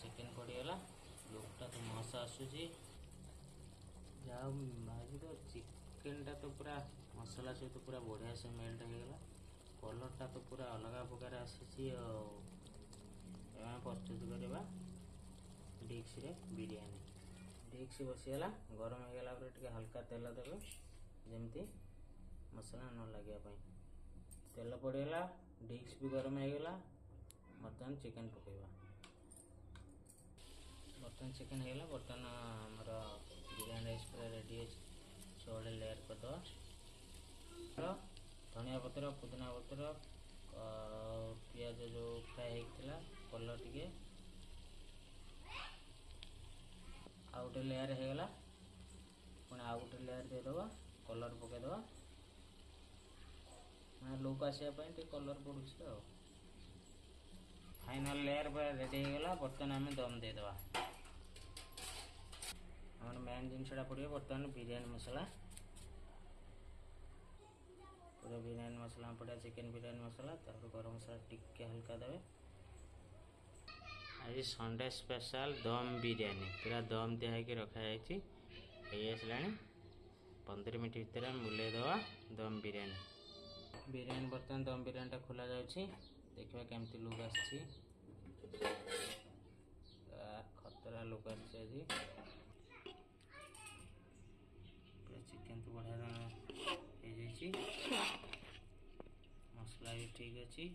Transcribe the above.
chicken पड़गला लुकटा तो मस आसूची जाओ भाजी तो चिकेनटा तो पूरा मसला सहित तो पूरा बढ़िया से मेल्ट होगला कलरटा तो पूरा अलग प्रकार आसी प्रस्तुत करवा डिक्स रे बिरयानी डिक्स बसीगला गरम होगला हल्का तेल देवे जमती मसला न लगे तेल पड़गला डिक्स भी गरम होगला बर्तमान चिकेन पकेबा बर्तमान चिकेन होगला बर्तमान आमर बिरयानी राइस पूरा रेडी अच्छे सब लेयर करदे धनिया पत्र पुदीना पत्र पियाज जो फ्राए होता कलर टे आउ गोटे लेयर होगला पुणी आउ गोटे लेयर देदेव कलर पकईदेव मैं लुक आसापी कलर पड़ू फाइनल लेयर रेडी होगला बर्तमान आम दम देदेवा आम मेन जिनसा पड़े बर्तमान बिरयानी मसला पूरा बिरयानी मसला पड़ा चिकेन बिरयानी मसला तापर गरम मसला टिके हल्का देवे आज संडे स्पेशल दम बिरयानी पूरा दम दिखाई रखाई आसला 15 मिनट भितर बुलेदवा दम बिरयानी बिरयानी बर्तमान दम बिरयानी खोल जाऊँगी देखा केमती लुक आसी खतरा लुक आसी चिकेन तो बढ़िया हो मसला भी ठीक अच्छी